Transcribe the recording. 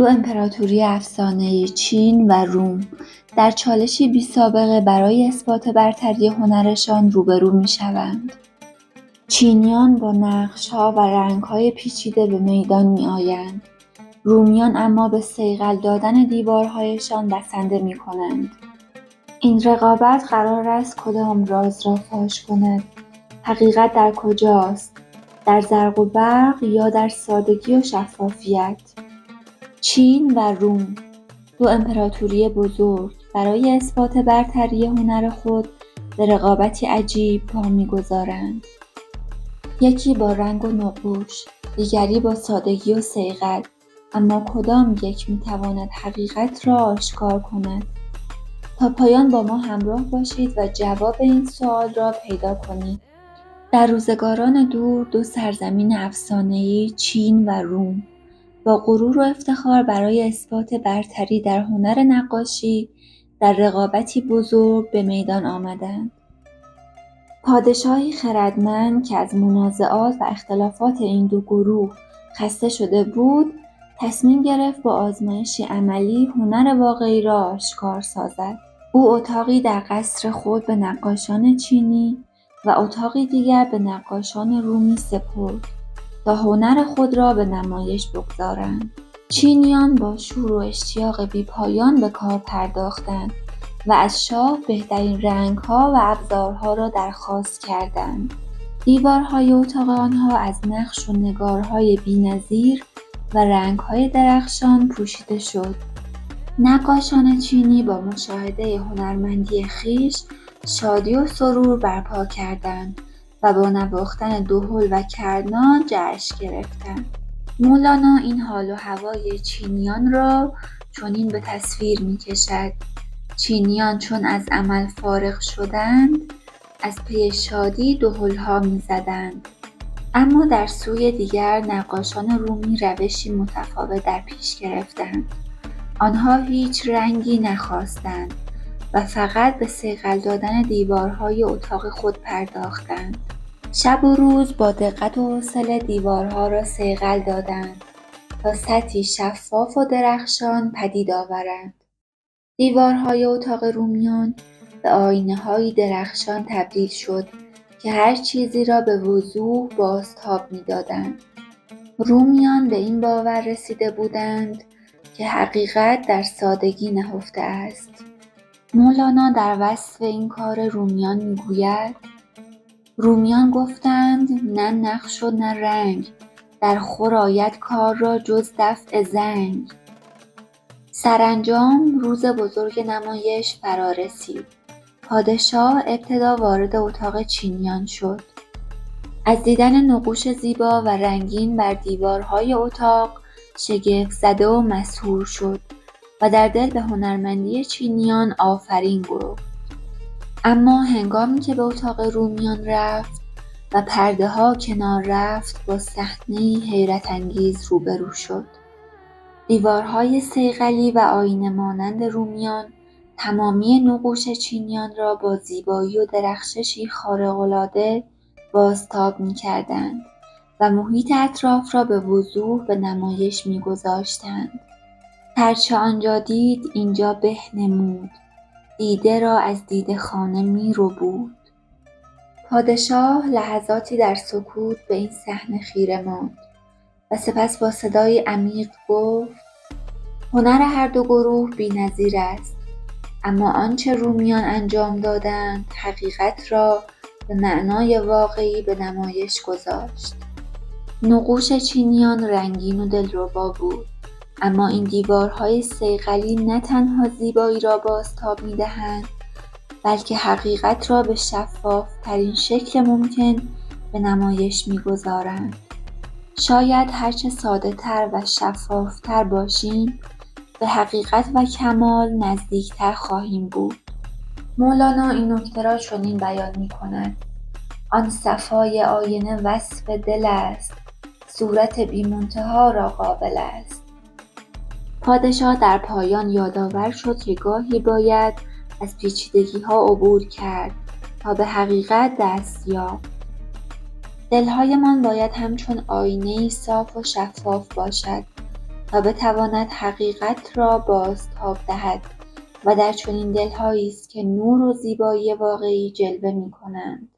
دو امپراتوری افسانه‌ای چین و روم در چالشی بی‌سابقه برای اثبات برتری هنرشان روبرو می‌شوند. چینیان با نقش‌ها و رنگ‌های پیچیده به میدان می‌آیند، رومیان اما به صیقل دادن دیوارهایشان بسنده می‌کنند. این رقابت قرار است کدام راز را فاش کند؟ حقیقت در کجاست؟ در زرق و برق یا در سادگی و شفافیت؟ چین و روم، دو امپراتوری بزرگ، برای اثبات برتری هنر خود به رقابتی عجیب پا می‌گذارند. یکی با رنگ و نقوش، دیگری با سادگی و صیقل، اما کدام یک می‌تواند حقیقت را آشکار کند؟ تا پایان با ما همراه باشید و جواب این سوال را پیدا کنید. در روزگاران دور دو سرزمین افسانه‌ای چین و روم با غرور و افتخار برای اثبات برتری در هنر نقاشی در رقابتی بزرگ به میدان آمدند. پادشاهی خردمند که از منازعات و اختلافات این دو گروه خسته شده بود، تصمیم گرفت با آزمایشی عملی هنر واقعی را آشکار سازد. او اتاقی در قصر خود به نقاشان چینی و اتاقی دیگر به نقاشان رومی سپرد تا هنر خود را به نمایش بگذارند. چینیان با شور و اشتیاق بی‌پایان به کار پرداختند و از شاه بهترین رنگ‌ها و ابزارها را درخواست کردند. دیوارهای اتاق آنها از نقش و نگارهای بی‌نظیر و رنگ‌های درخشان پوشیده شد. نقاشان چینی با مشاهده هنرمندی خویش شادی و سرور برپا کردند و با نواختن دهل و کرنان جشن گرفتند. مولانا این حال و هوای چینیان را چنین به تصویر می‌کشد: چینیان چون از عمل فارغ شدند، از پی شادی دهل‌ها می‌زدند. اما در سوی دیگر نقاشان رومی روشی متفاوت در پیش گرفتند. آنها هیچ رنگی نخواستند و فقط به صیقل دادن دیوارهای اتاق خود پرداختند. شب و روز با دقت و حوصله دیوارها را صیقل دادند تا سطحی شفاف و درخشان پدید آورند. دیوارهای اتاق رومیان به آینه‌هایی درخشان تبدیل شد که هر چیزی را به وضوح بازتاب می‌دادند. رومیان به این باور رسیده بودند که حقیقت در سادگی نهفته است. مولانا در وصف این کار رومیان می‌گوید: رومیان گفتند نه نقش و نه رنگ، در خور آید کار را جز دفع زنگ. سرانجام روز بزرگ نمایش فرا رسید. پادشاه ابتدا وارد اتاق چینیان شد. از دیدن نقوش زیبا و رنگین بر دیوارهای اتاق شگفت زده و مسحور شد و در دل به هنرمندی چینیان آفرین گفت. اما هنگامی که به اتاق رومیان رفت و پرده‌ها کنار رفت، با صحنه‌ای حیرت انگیز روبرو شد. دیوارهای صیقلی و آینه مانند رومیان تمامی نقوش چینیان را با زیبایی و درخششی خارق‌العاده بازتاب می‌کردند و محیط اطراف را به وضوح به نمایش می‌گذاشتند. هرچه آنجا دید اینجا به نمود، دیده را از دیده خانه می‌ربود. پادشاه لحظاتی در سکوت به این صحنه خیره ماند و سپس با صدایی عمیق گفت: هنر هر دو گروه بی‌نظیر است، اما آنچه رومیان انجام دادند حقیقت را به معنای واقعی به نمایش گذاشت. نقوش چینیان رنگین و دلربا بود، اما این دیوارهای صیقلی نه تنها زیبایی را بازتاب می‌دهند، بلکه حقیقت را به شفاف‌ترین شکل ممکن به نمایش می‌گذارند. شاید هرچه ساده‌تر و شفاف‌تر باشیم، به حقیقت و کمال نزدیکتر خواهیم بود. مولانا این نکته را چنین بیان می‌کند: آن صفای آینه وصف دل است، صورت بی منتها را قابل است. پادشاه در پایان یادآور شد که گاهی باید از پیچیدگی‌ها عبور کرد تا به حقیقت دست یافت. دل‌هایمان باید همچون آینه‌ای صاف و شفاف باشد و بتواند حقیقت را بازتاب دهد و در چنین دل‌هایی است که نور و زیبایی واقعی جلوه می‌کنند.